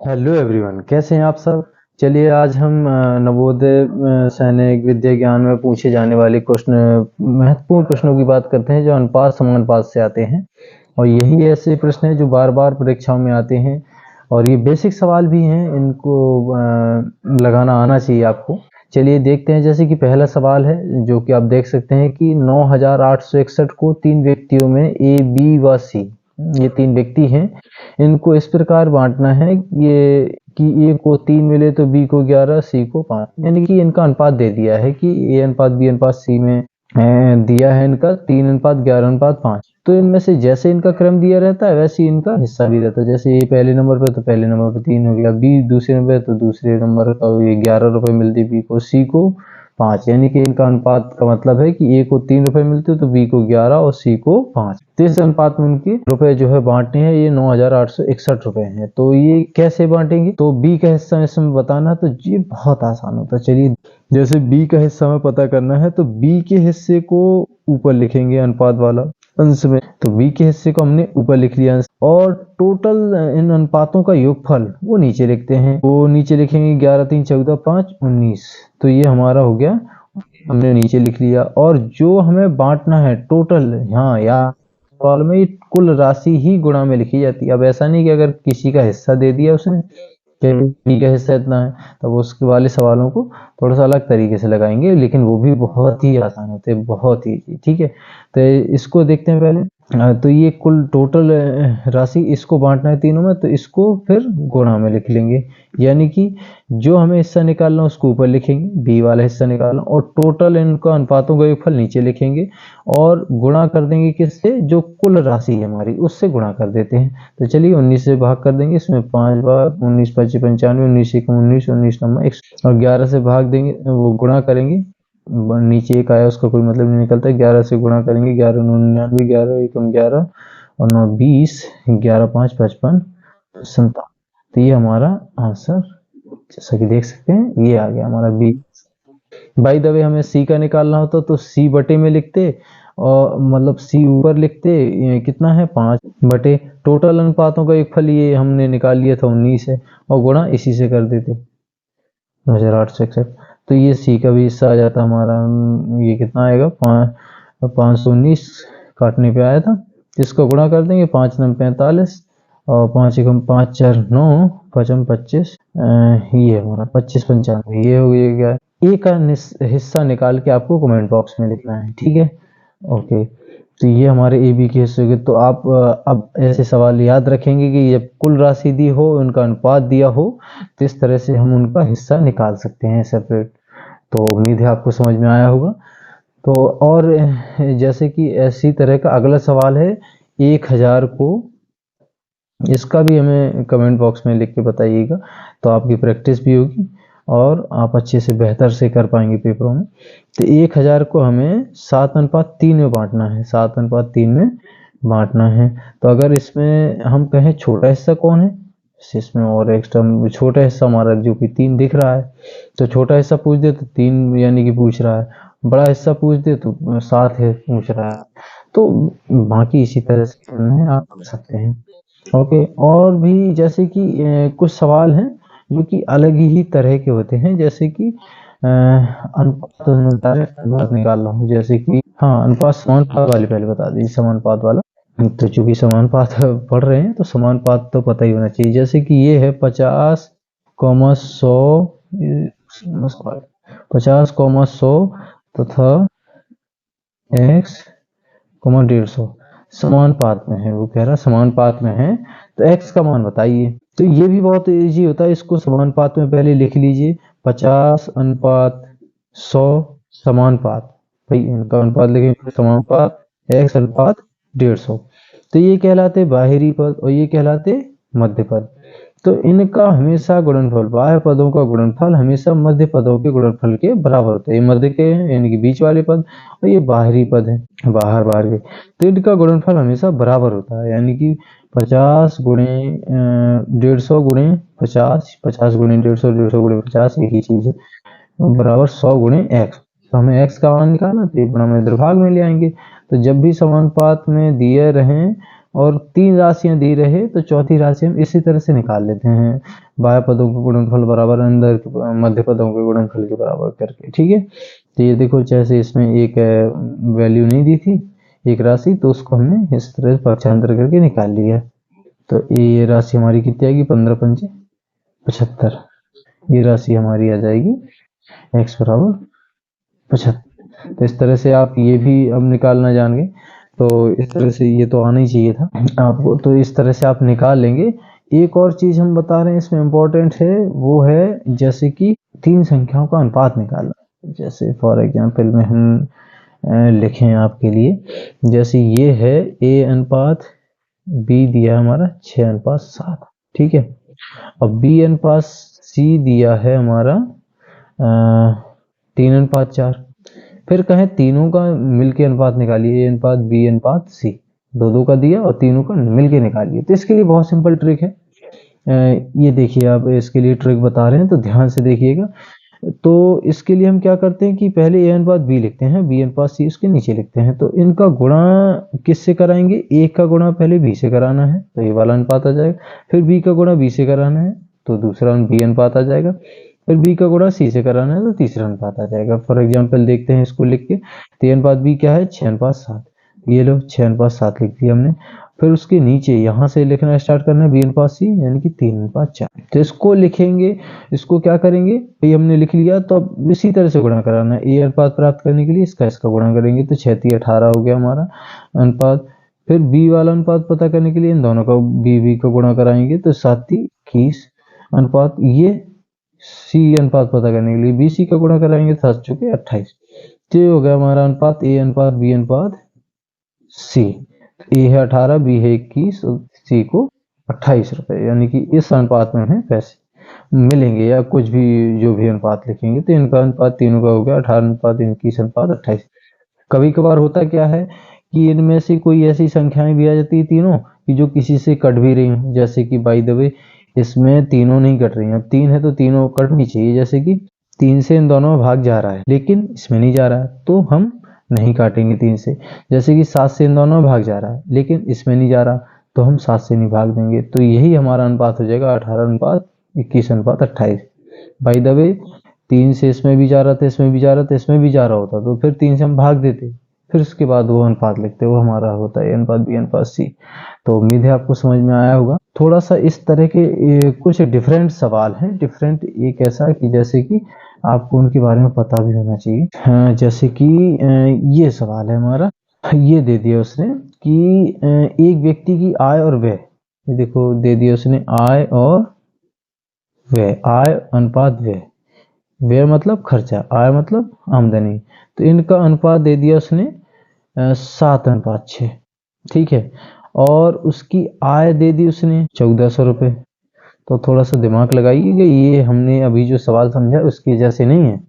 Hello everyone, कैसे हैं आप सब। चलिए आज हम नवोदय सैनिक विद्या ज्ञान में पूछे जाने वाले महत्वपूर्ण प्रश्नों की बात करते हैं जो अनुपात समानुपात से आते हैं। और यही ऐसे प्रश्न हैं जो बार बार परीक्षाओं में आते हैं और ये बेसिक सवाल भी हैं, इनको लगाना आना चाहिए आपको। चलिए देखते हैं। जैसे कि पहला सवाल है जो कि आप देख सकते हैं कि 9861 को तीन व्यक्तियों में ए बी व सी, ये तीन व्यक्ति हैं, इनको इस प्रकार बांटना है ये कि ए को 3 मिले तो बी को 11, सी को 5, यानी कि इनका अनुपात दे दिया है कि ए अनुपात बी अनुपात सी में दिया है इनका 3:11:5। तो इनमें से जैसे इनका क्रम दिया रहता है वैसे ही इनका हिस्सा भी रहता है। जैसे ए पहले नंबर पे तो पहले नंबर पे 3 हो गया, बी दूसरे नंबर पे तो दूसरे नंबर का ये 11 रुपए मिलते बी को, सी को 5, यानी कि इनका अनुपात का मतलब है कि ए को 3 रुपए मिलते तो बी को 11 और सी को 5। तो इस अनुपात में उनके रुपए जो है बांटने हैं, ये 9861 रुपए हैं। तो ये कैसे बांटेंगे, तो बी का हिस्सा इसमें बताना, तो ये बहुत आसान होता है। चलिए जैसे बी का हिस्सा हमें पता करना है तो बी के हिस्से को ऊपर लिखेंगे अनुपात वाला अंश में, तो बी के हिस्से को हमने ऊपर लिख लिया और टोटल इन अनुपातों का योगफल वो नीचे लिखते हैं। वो नीचे लिखेंगे 11 3 14 5 19, तो ये हमारा हो गया, हमने नीचे लिख लिया। और जो हमें बांटना है टोटल, हाँ या सवाल में ये कुल राशि ही गुणा में लिखी जाती है। अब ऐसा नहीं कि अगर किसी का हिस्सा दे दिया उसने कि बी का हिस्सा इतना है, तब उसके वाले सवालों को थोड़ा सा अलग तरीके से लगाएंगे, लेकिन वो भी बहुत ही आसान होते हैं, बहुत ही। ठीक है, तो इसको देखते हैं पहले। तो ये कुल टोटल राशि, इसको बांटना है तीनों में, तो इसको फिर गुणा में लिख लेंगे, यानी कि जो हमें हिस्सा निकालना है उसको ऊपर लिखेंगे, बी वाला हिस्सा निकालना, और टोटल इनका अनुपातों का योगफल नीचे लिखेंगे और गुणा कर देंगे किससे, जो कुल राशि है हमारी उससे गुणा कर देते हैं। तो चलिए 19 से भाग कर देंगे, इसमें 5 बार 19 25 95, 19 1 19, 19 नंबर 100, और 11 से भाग देंगे, वो गुणा करेंगे, नीचे एक आया उसका कोई मतलब नहीं निकलता, 11 से गुणा करेंगे, 11 9 99, 11 1 11 और 9 20, 11 5 55 57। तो ये हमारा आंसर, जैसा कि देख सकते हैं, ये आ गया हमारा बी। बाय द वे हमें सी का निकालना होता तो सी बटे में लिखते, और मतलब सी ऊपर लिखते, ये कितना है 5 बटे टोटल अनुपातों का एक फल ये हमने निकाल लिया था 19 है, और गुणा इसी से कर देते 2861। तो ये सी का भी हिस्सा आ जाता हमारा, ये कितना आएगा 519 काटने पे आया था, इसको गुणा कर देंगे, 5 9 45 और 5 1 5 4 9 5 25, ये हमारा 25 95, ये हो गया। ए का हिस्सा निकाल के आपको कमेंट बॉक्स में लिखना है, ठीक है। ओके, तो ये हमारे ए बी के हिस्से हो गए। तो आप अब ऐसे सवाल याद रखेंगे कि जब कुल राशि दी हो, उनका अनुपात दिया हो, तो इस तरह से हम उनका हिस्सा निकाल सकते हैं सेपरेट। तो उम्मीद है आपको समझ में आया होगा। तो और जैसे कि इसी तरह का अगला सवाल है 1000 को, इसका भी हमें कमेंट बॉक्स में लिख के बताइएगा, तो आपकी प्रैक्टिस भी होगी और आप अच्छे से बेहतर से कर पाएंगे पेपरों में। तो 1000 को हमें 7:3 में बांटना है, 7:3 में बांटना है। तो अगर इसमें हम कहें छोटा हिस्सा कौन है, इसमें और एक्स्ट्रा छोटा हिस्सा हमारा जो कि 3 दिख रहा है, तो छोटा हिस्सा पूछ दे तो 3 यानी कि पूछ रहा है, बड़ा हिस्सा पूछ दे तो 7 है पूछ रहा है। तो बाकी इसी तरह से करना है, आप कर सकते हैं। ओके, और भी जैसे कि कुछ सवाल हैं जो कि अलग ही तरह के होते हैं, जैसे कि अनुपात निकालना हो, जैसे कि हाँ अनुपात समानुपात वाले पहले बता दीजिए, समानुपात वाला। तो चूंकि समानुपात पढ़ रहे हैं तो समानुपात तो पता ही होना चाहिए। जैसे कि ये है 50, 100, 50, 100 तथा x, 150 समानुपात में है, वो कह रहा समानुपात में है, तो x का मान बताइए। तो ये भी बहुत इजी होता है, इसको समानुपात में पहले लिख लीजिए, 50:100 समानुपात, भाई इनका अनुपात लिखेंगे समानुपात x अनुपात 150। तो ये कहलाते बाहरी पद और ये कहलाते मध्य पद। तो इनका हमेशा गुणनफल, बाह्य पदों का गुणनफल हमेशा मध्य पदों के गुणनफल के बराबर होता है। ये मध्य के हैं यानी कि बीच वाले पद, और ये बाहरी पद है बाहर बाहर के, तो इनका गुणनफल हमेशा बराबर होता है, यानी कि 50 गुणे 150 गुणे 50, 50 गुणे 150, 150 गुणे 50 एक ही चीज है, बराबर 100 गुणे x। तो हमें x का मान निकालना, तो ये गुणा में इधर भाग में ले आएंगे। तो जब भी समानुपात में दिए रहें और 3 राशियां दी रहे तो चौथी राशि हम इसी तरह से निकाल लेते हैं, बाह्य पदों के गुणनफल बराबर अंदर मध्य पदों के गुणनफल के बराबर करके। ठीक है, तो ये देखो जैसे इसमें एक वैल्यू नहीं दी थी एक राशि, तो उसको हमने इस तरह पक्षांतर करके निकाल लिया। तो ये राशि हमारी कितनी आएगी, 15 पंचे 75। ये राशि हमारी आ जाएगी x बराबर 75। तो इस तरह से आप ये भी अब निकालना जान गए, तो इस तरह से ये तो आना ही चाहिए था आपको, तो इस तरह से आप निकाल लेंगे। एक और चीज हम बता रहे हैं इसमें इम्पोर्टेंट है, वो है जैसे कि 3 संख्याओं का अनुपात निकालना। जैसे फॉर एग्जाम्पल में हम लिखें आपके लिए, जैसे ये है a अनुपात b दिया हमारा 6:7। ठीक है, अब b अनुपात c दिया है हमारा 3:4। फिर कहें तीनों का मिलके अनुपात निकालिए, a अनुपात b अनुपात c, दो का दिया और तीनों का मिलके निकालिए। तो इसके लिए बहुत सिंपल ट्रिक है, ये देखिए आप इसके लिए ट्रिक बता रहे हैं तो ध्यान से देखिएगा। तो इसके लिए हम क्या करते हैं कि पहले a अनुपात b लिखते हैं, b अनुपात c उसके नीचे लिखते हैं। तो इनका गुणा किससे कराएंगे, एक का गुणा पहले b से कराना है तो ये वाला अनुपात आ जाएगा, फिर b का गुणा b से कराना है तो दूसरा b अनुपात आ जाएगा, फिर b का गुणा c से कराना है तो तीसरा अनुपात आ जाएगा। फॉर एग्जाम्पल देखते हैं इसको लिख के, तो a अनुपात b क्या है 6:7, ये लो 6:7 लिख दिया हमने। फिर उसके नीचे यहाँ से लिखना स्टार्ट करना है b अनुपात c यानी कि 3:4। तो इसको लिखेंगे, इसको क्या करेंगे, ये हमने लिख लिया तो अब इसी तरह से गुणा कराना है। a अनुपात प्राप्त करने के लिए इसका गुणा करेंगे तो 6×3 = 18 हो गया हमारा अनुपात। फिर b वाला अनुपात पता करने के लिए इन दोनों का b का गुणा कराएंगे तो 7×3 = 21 अनुपात। ये c अनुपात पता करने के लिए bc का गुणा कराएंगे 7×4 = 28। तो ये हो गया हमारा अनुपात a अनुपात b अनुपात c। a है 18, b है 21 और c को 28 रुपए, यानी कि इस अनुपात में हमें पैसे मिलेंगे, या कुछ भी जो भी अनुपात लिखेंगे। तो इनका अनुपात तीनों का हो गया 18:21:28। कभी कभार होता क्या है कि इनमें से कोई ऐसी संख्याएं भी आ जाती है तीनों कि जो किसी से कट भी रही हैं, जैसे कि बाय द वे इसमें तीनों नहीं कट रही हैं। अब 3 है तो तीनों कटनी चाहिए, जैसे कि 3 से इन दोनों में भाग जा रहा है लेकिन इसमें नहीं जा रहा है तो हम नहीं काटेंगे 3 से। जैसे कि 7 से इन दोनों में भाग जा रहा है लेकिन इसमें नहीं जा रहा तो हम 7 से नहीं भाग देंगे। तो यही हमारा अनुपात हो जाएगा 18:21:28। बाय द वे 3 से इसमें भी जा रहा था, इसमें भी जा रहा था, इसमें भी जा रहा होता तो फिर 3 से हम भाग देते, फिर उसके बाद वो अनुपात लिखते, वो हमारा होता है a अनुपात b अनुपात c। तो उम्मीद है आपको समझ में आया होगा। थोड़ा सा इस तरह के कुछ डिफरेंट सवाल हैं, डिफरेंट एक ऐसा कि जैसे कि आपको उनके बारे में पता भी होना चाहिए। हाँ, जैसे कि ये सवाल है हमारा, ये दे दिया उसने कि एक व्यक्ति की आय और व्यय, ये देखो दे दिया उसने आय और व्यय, आय अनुपात व्यय, व्यय मतलब खर्चा, आय मतलब आमदनी। तो इनका अनुपात दे दिया उसने 7:6। ठीक है, और उसकी आय दे दी उसने 1400 रुपये। तो थोड़ा सा दिमाग लगाइएगा, ये हमने अभी जो सवाल समझा उसकी जैसे नहीं है।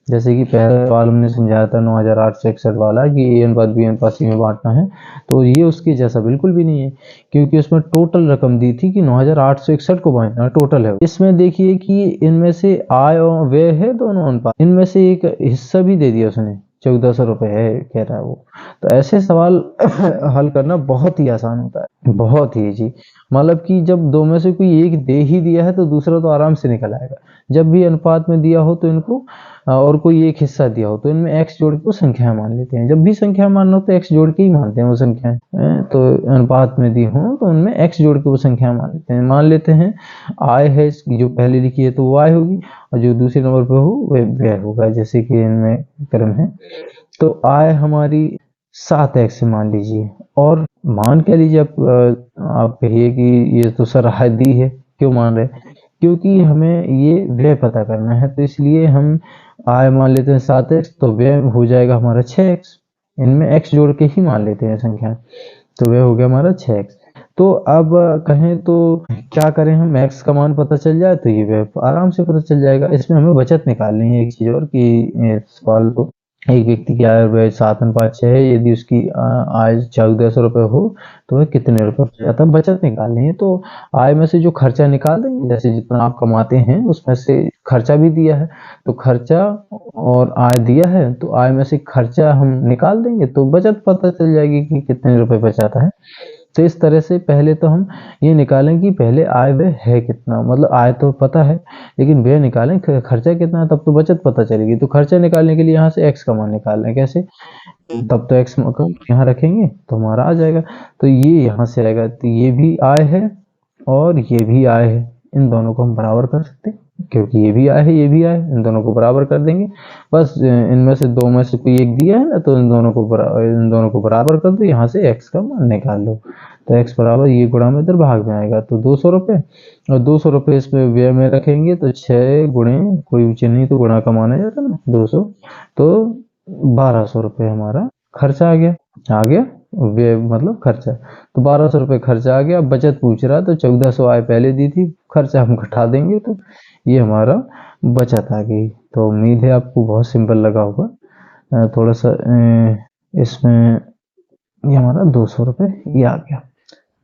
जैसे कि पहला सवाल हमने समझाया था 9861 वाला कि a अनुपात b अनुपात c में बांटना है, तो ये उसके जैसा बिल्कुल भी नहीं है, क्योंकि उसमें टोटल रकम दी थी कि 9861 को बांटना टोटल है। इसमें देखिए कि इनमें से आय और व्यय है दोनों अनुपात, इनमें से एक हिस्सा भी दे दिया उसने 1400 रुपये है कह रहा है वो। तो ऐसे सवाल हल करना बहुत ही आसान होता है, बहुत ही जी। मतलब कि जब दो में से कोई एक दे ही दिया है तो दूसरा तो आराम से निकल आएगा। जब भी अनुपात में दिया हो तो इनको और कोई एक हिस्सा दिया हो तो इनमें x जोड़ के वो संख्या मान लेते हैं। जब भी संख्या मानना हो तो x जोड़ के ही मानते हैं वो संख्याएं। तो अनुपात में दी हो तो उनमें x जोड़ के वो संख्या मान लेते हैं। मान लेते हैं आय है इसकी जो पहले लिखी है तो वो आय होगी, और जो दूसरे नंबर पे हो वह व्यय होगा, जैसे कि इनमें क्रम है। तो आय हमारी 7x मान लीजिए, और मान क्या लीजिए आप कहिए कि ये तो सर आय दी है, क्यों मान रहे, क्योंकि हमें ये व्यय पता करना है, तो इसलिए हम आय मान लेते हैं 7x, तो व्यय हो जाएगा हमारा 6x। इनमें x जोड़ के ही मान लेते हैं संख्या, तो व्यय हो गया हमारा 6x। तो अब कहें तो क्या करें हम, x का मान पता चल जाए तो ये व्यय आराम से पता चल जाएगा। इसमें हमें बचत निकालनी है एक चीज और, कि सवाल को एक व्यक्ति की आय व्यय 7:6 है, यदि उसकी आय 1400 रुपये हो तो वह कितने रुपए हो जाता है, बचत निकालनी है। तो आय में से जो खर्चा निकाल देंगे, जैसे जितना आप कमाते हैं उसमें से खर्चा भी दिया है, तो खर्चा और आय दिया है तो आय में से खर्चा हम निकाल देंगे तो बचत पता चल जाएगी कि कितने रुपए बचाता है। तो इस तरह से पहले तो हम ये निकालें कि पहले आय व्यय है कितना, मतलब आय तो पता है लेकिन व्यय निकालें खर्चा कितना है, तब तो बचत पता चलेगी। तो खर्चा निकालने के लिए यहाँ से x का मान निकाल लें, कैसे, तब तो x को यहाँ रखेंगे तो हमारा आ जाएगा। तो ये यहाँ से आएगा, तो ये भी आय है और ये भी आय है, इन दोनों को हम बराबर कर सकते हैं क्योंकि ये भी आय है ये भी आय है, इन दोनों को बराबर कर देंगे। बस इनमें से दो में से कोई एक दिया है ना, तो इन दोनों को बराबर कर दो, यहाँ से x का मान निकाल लो। तो x बराबर ये गुणा में इधर भाग में आएगा तो 200 रुपये, और 200 रुपये इसमें व्यय में रखेंगे तो 6 गुणे कोई चिन्ह तो गुणा का मान आ जाता ना 200, तो 1200 रुपये हमारा खर्चा आ गया व्यय मतलब खर्चा। तो 1200 रुपये खर्चा आ गया। बचत पूछ रहा तो 1400 आय पहले दी थी, खर्चा हम घटा देंगे तो ये हमारा बचत आ गई। तो उम्मीद है आपको बहुत सिंपल लगा होगा। थोड़ा सा इसमें ये हमारा 200 रुपये ये आ गया।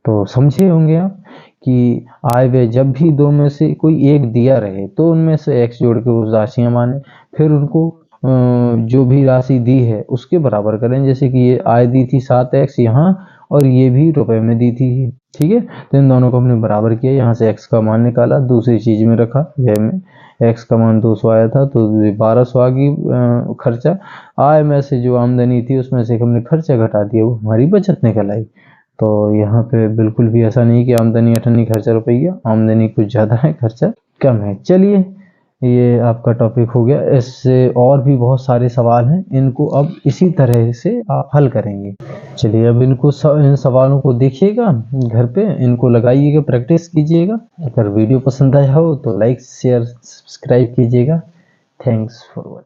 तो समझे होंगे आप कि आय व्यय जब भी दो में से कोई एक दिया रहे तो उनमें से x जोड़ के उस राशियां माने, फिर उनको जो भी राशि दी है उसके बराबर करें। जैसे कि ये आय दी थी 7x यहाँ, और ये भी रुपए में दी थी, ठीक है। तो इन दोनों को हमने बराबर किया, यहाँ से x का मान निकाला, दूसरी चीज में रखा, व्यय में x का मान 200 आया था तो 1200 आ गई खर्चा। आय में से जो आमदनी थी उसमें से हमने खर्चा घटा दिया, वो हमारी बचत निकल आई। तो यहाँ पे बिल्कुल भी ऐसा नहीं कि आमदनी अठन्नी खर्चा रुपया, आमदनी कुछ ज़्यादा है खर्चा कम है। चलिए ये आपका टॉपिक हो गया। इससे और भी बहुत सारे सवाल हैं, इनको अब इसी तरह से आप हल करेंगे। चलिए अब इन सवालों को देखिएगा घर पे, इनको लगाइएगा, प्रैक्टिस कीजिएगा। अगर वीडियो पसंद आया हो तो लाइक शेयर सब्सक्राइब कीजिएगा। Thanks for watching.